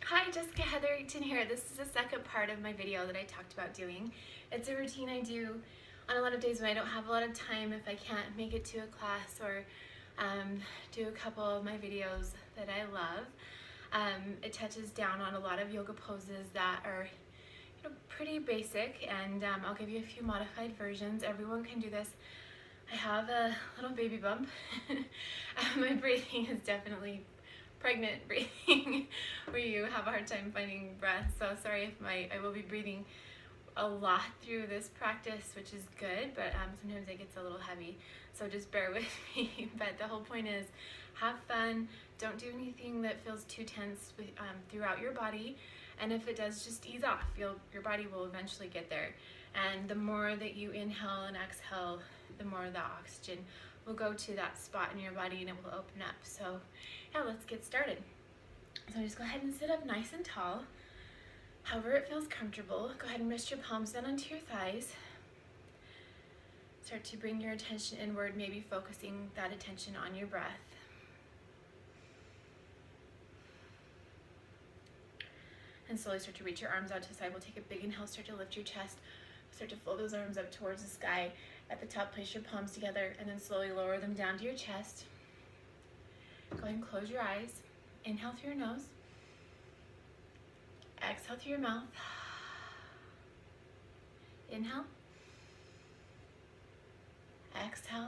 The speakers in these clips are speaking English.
Hi, Jess Hetherington here. This is the second part of my video that I talked about doing. It's a routine I do on a lot of days when I don't have a lot of time, if I can't make it to a class or do a couple of my videos that I love. It touches down on a lot of yoga poses that are pretty basic, and I'll give you a few modified versions. Everyone can do this. I have a little baby bump. My breathing is definitely pregnant breathing where you have a hard time finding breath, so sorry if I will be breathing a lot through this practice, which is good, but sometimes it gets a little heavy, so just bear with me. But the whole point is, have fun, don't do anything that feels too tense throughout your body, and if it does, just ease off. Your body will eventually get there, and the more that you inhale and exhale, the more the oxygen will go to that spot in your body and it will open up. So yeah, let's get started. So just go ahead and sit up nice and tall, however it feels comfortable. Go ahead and rest your palms down onto your thighs. Start to bring your attention inward, maybe focusing that attention on your breath. And slowly start to reach your arms out to the side. We'll take a big inhale, start to lift your chest, start to fold those arms up towards the sky. At the top, place your palms together and then slowly lower them down to your chest. Go ahead and close your eyes. Inhale through your nose. Exhale through your mouth. Inhale. Exhale.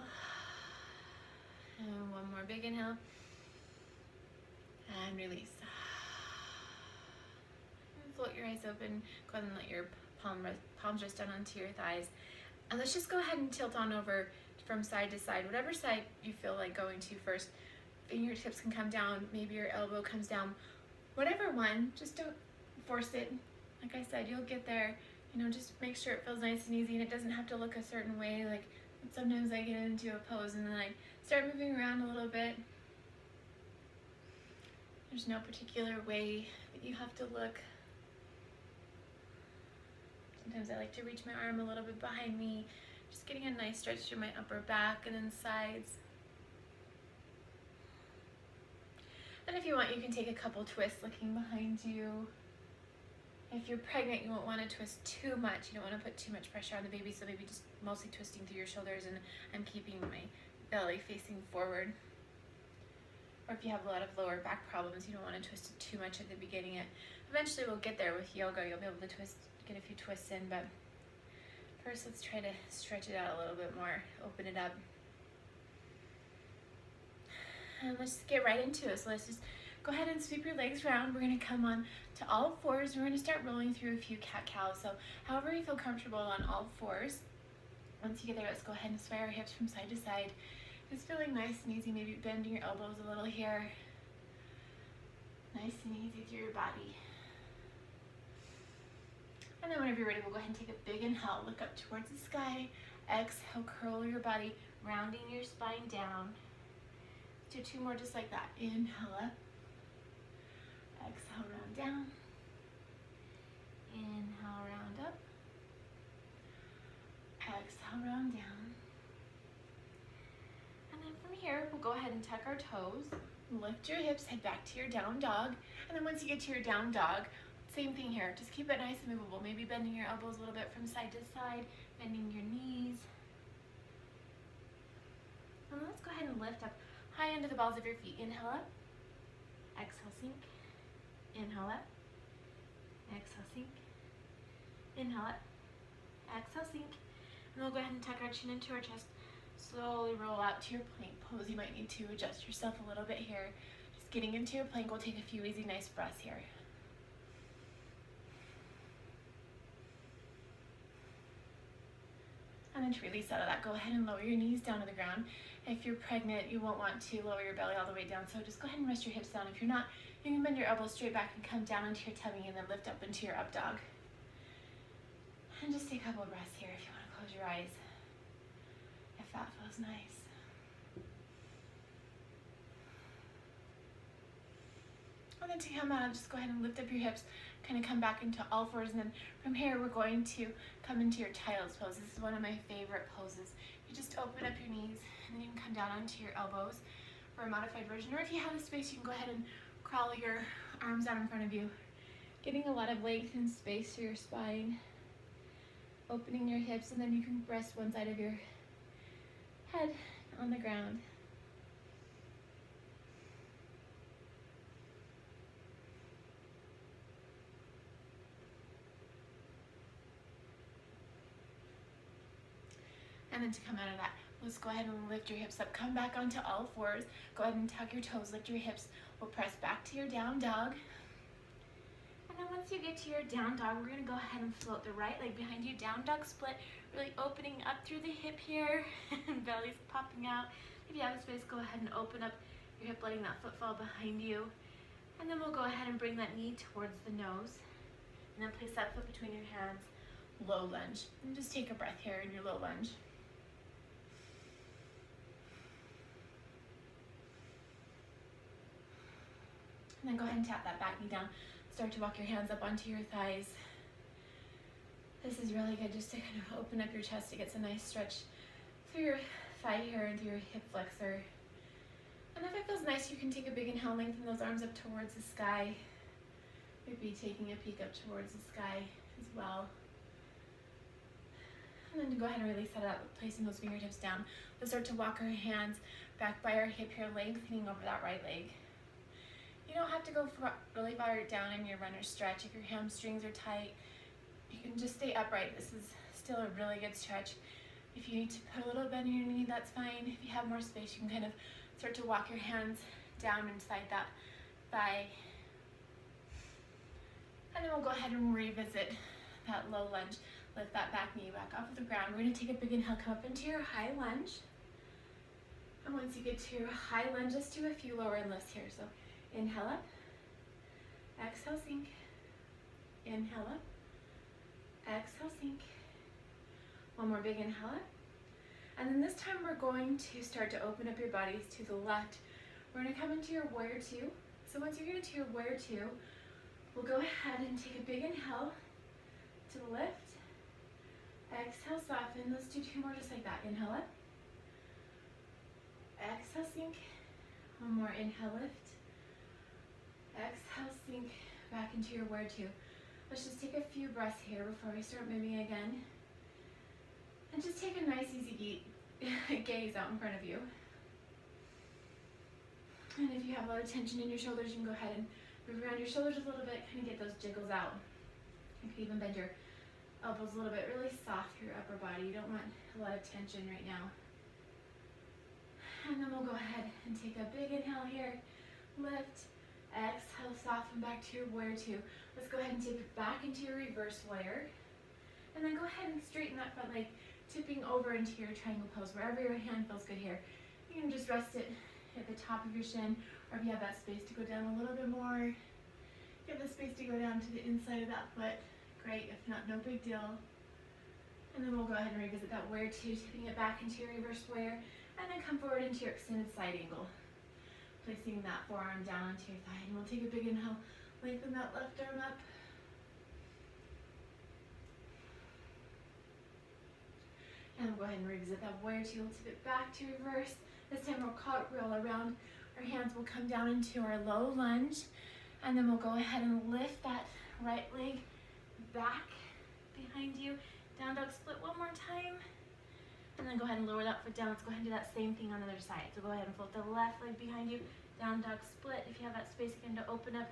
And one more big inhale. And release. And float your eyes open. Go ahead and let your palms rest down onto your thighs. And let's just go ahead and tilt on over from side to side, whatever side you feel like going to first. Fingertips can come down, maybe your elbow comes down, whatever one, just don't force it. Like I said, you'll get there. Just make sure it feels nice and easy, and it doesn't have to look a certain way. Like sometimes I get into a pose and then I start moving around a little bit. There's no particular way that you have to look. Sometimes I like to reach my arm a little bit behind me, just getting a nice stretch through my upper back and then sides. And if you want, you can take a couple twists looking behind you. If you're pregnant, you won't want to twist too much. You don't want to put too much pressure on the baby, so maybe just mostly twisting through your shoulders, and I'm keeping my belly facing forward. Or if you have a lot of lower back problems, you don't want to twist it too much at the beginning. Eventually we'll get there with yoga. You'll be able to get a few twists in, but first let's try to stretch it out a little bit more, open it up. And let's just get right into it. So let's just go ahead and sweep your legs around. We're going to come on to all fours. We're going to start rolling through a few cat-cows. So however you feel comfortable on all fours. Once you get there, let's go ahead and sway our hips from side to side. Just feeling nice and easy, maybe bending your elbows a little here. Nice and easy through your body. And then whenever you're ready, we'll go ahead and take a big inhale. Look up towards the sky. Exhale, curl your body, rounding your spine down. Do two more just like that. Inhale up. Exhale, round down. Inhale, round up. Exhale, round down. And then from here, we'll go ahead and tuck our toes. Lift your hips, head back to your down dog. And then once you get to your down dog, same thing here. Just keep it nice and movable. Maybe bending your elbows a little bit from side to side, bending your knees. And let's go ahead and lift up high into the balls of your feet. Inhale up. Exhale, sink. Inhale up. Exhale, sink. Inhale up. Exhale, sink. And we'll go ahead and tuck our chin into our chest. Slowly roll out to your plank pose. You might need to adjust yourself a little bit here. Just getting into your plank. We'll take a few easy, nice breaths here. And then to release out of that, go ahead and lower your knees down to the ground. If you're pregnant, you won't want to lower your belly all the way down, so just go ahead and rest your hips down. If you're not, you can bend your elbows straight back and come down into your tummy and then lift up into your up dog. And just take a couple of breaths here if you want to close your eyes, if that feels nice. And then to come out, just go ahead and lift up your hips, kind of come back into all fours, and then from here we're going to come into your child's pose. This is one of my favorite poses. You just open up your knees and then you can come down onto your elbows for a modified version, or if you have the space, you can go ahead and crawl your arms out in front of you Getting a lot of length and space through your spine, opening your hips, and then you can rest one side of your head on the ground. And then to come out of that, let's go ahead and lift your hips up. Come back onto all fours. Go ahead and tuck your toes, lift your hips. We'll press back to your down dog. And then once you get to your down dog, we're gonna go ahead and float the right leg behind you. Down dog split, really opening up through the hip here, and belly's popping out. If you have a space, go ahead and open up your hip, letting that foot fall behind you. And then we'll go ahead and bring that knee towards the nose. And then place that foot between your hands, low lunge. And just take a breath here in your low lunge. And then go ahead and tap that back knee down. Start to walk your hands up onto your thighs. This is really good just to kind of open up your chest. It gets a nice stretch through your thigh here and through your hip flexor. And if it feels nice, you can take a big inhale, lengthen those arms up towards the sky. Maybe taking a peek up towards the sky as well. And then to go ahead and release that out, placing those fingertips down. We'll start to walk our hands back by our hip here, lengthening over that right leg. You don't have to go really far down in your runner stretch. If your hamstrings are tight, you can just stay upright. This is still a really good stretch. If you need to put a little bend in your knee, that's fine. If you have more space, you can kind of start to walk your hands down inside that thigh. And then we'll go ahead and revisit that low lunge. Lift that back knee back off of the ground. We're gonna take a big inhale, come up into your high lunge. And once you get to your high lunge, just do a few lower and lifts here. So inhale up, exhale, sink. Inhale up, exhale, sink. One more big inhale up. And then this time we're going to start to open up your bodies to the left. We're gonna come into your warrior two. So once you get into your warrior two, we'll go ahead and take a big inhale to the lift. Exhale, soften. Let's do two more just like that. Inhale up. Exhale, sink. One more, inhale, lift. Exhale, sink back into your warrior two. Let's just take a few breaths here before we start moving again. And just take a nice easy gaze out in front of you. And if you have a lot of tension in your shoulders, you can go ahead and move around your shoulders a little bit, kind of get those jiggles out. You can even bend your elbows a little bit, really soft through your upper body. You don't want a lot of tension right now. And then we'll go ahead and take a big inhale here. Lift, exhale, soften back to your warrior two. Let's go ahead and take it back into your reverse warrior. And then go ahead and straighten that front leg, tipping over into your triangle pose, wherever your hand feels good here. You can just rest it at the top of your shin, or if you have that space to go down a little bit more, get the space to go down to the inside of that foot. Great, if not, no big deal. And then we'll go ahead and revisit that warrior two, tipping it back into your reverse warrior, and then come forward into your extended side angle. Placing that forearm down onto your thigh, and we'll take a big inhale, lengthen that left arm up. And we'll go ahead and revisit that warrior two, we'll tip it back to reverse. This time we'll cartwheel around. Our hands will come down into our low lunge, and then we'll go ahead and lift that right leg back behind you. Down dog split one more time. And then go ahead and lower that foot down. Let's go ahead and do that same thing on the other side. So go ahead and float the left leg behind you. Down dog split. If you have that space again to open up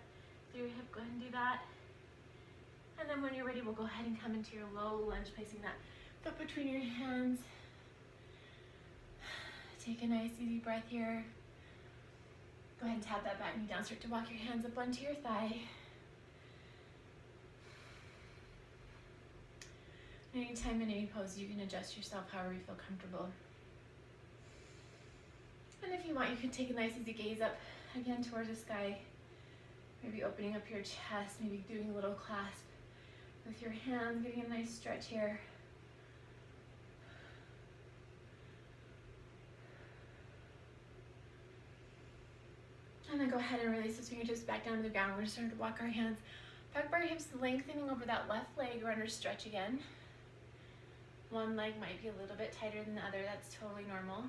through your hip, go ahead and do that. And then when you're ready, we'll go ahead and come into your low lunge, placing that foot between your hands. Take a nice easy breath here. Go ahead and tap that back knee down. Start to walk your hands up onto your thigh. Anytime in any pose, you can adjust yourself however you feel comfortable. And if you want, you can take a nice easy gaze up again towards the sky. Maybe opening up your chest, maybe doing a little clasp with your hands, getting a nice stretch here. And then go ahead and release those fingertips back down to the ground. We're just starting to walk our hands back by our hips, lengthening over that left leg, runner stretch again. One leg might be a little bit tighter than the other, that's totally normal.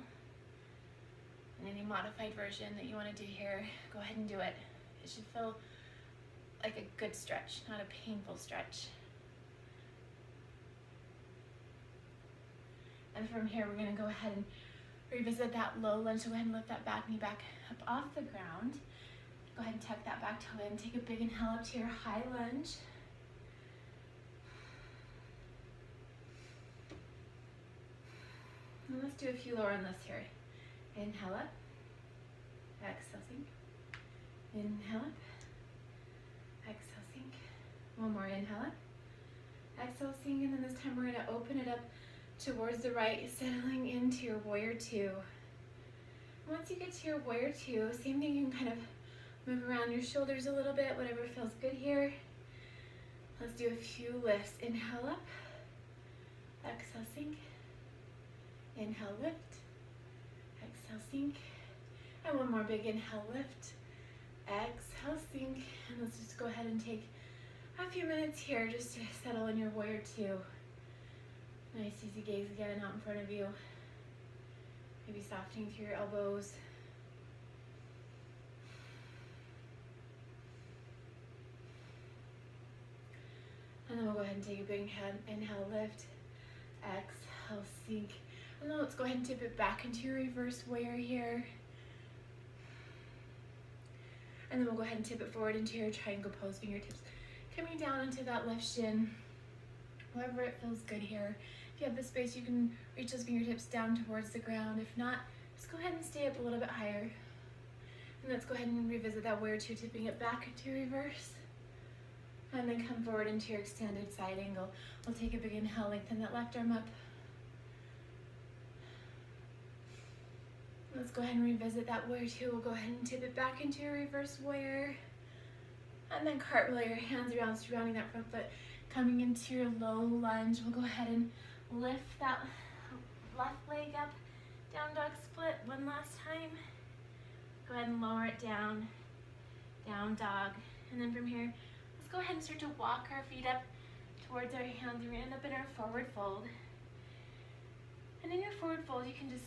And any modified version that you want to do here, go ahead and do it. It should feel like a good stretch, not a painful stretch. And from here, we're gonna go ahead and revisit that low lunge. So go ahead and lift that back knee back up off the ground. Go ahead and tuck that back toe in. Take a big inhale up to your high lunge. And let's do a few lower on this here. Inhale up, exhale, sink. Inhale up, exhale, sink. One more, inhale up, exhale, sink, and then this time we're gonna open it up towards the right, settling into your warrior two. Once you get to your warrior two, same thing, you can kind of move around your shoulders a little bit, whatever feels good here. Let's do a few lifts. Inhale up, exhale, sink. Inhale, lift, exhale, sink. And one more big inhale, lift, exhale, sink. And let's just go ahead and take a few minutes here just to settle in your warrior two. Nice easy gaze again out in front of you. Maybe softening through your elbows. And then we'll go ahead and take a big inhale, lift, exhale, sink. And then let's go ahead and tip it back into your reverse warrior here. And then we'll go ahead and tip it forward into your triangle pose, fingertips coming down into that left shin, wherever it feels good here. If you have the space, you can reach those fingertips down towards the ground. If not, just go ahead and stay up a little bit higher. And let's go ahead and revisit that warrior two, tipping it back into reverse. And then come forward into your extended side angle. We'll take a big inhale, lengthen that left arm up. Let's go ahead and revisit that warrior two. We'll go ahead and tip it back into your reverse warrior. And then cartwheel your hands around, surrounding that front foot, coming into your low lunge. We'll go ahead and lift that left leg up, down dog split one last time. Go ahead and lower it down, down dog. And then from here, let's go ahead and start to walk our feet up towards our hands. We're gonna end up in our forward fold. And in your forward fold, you can just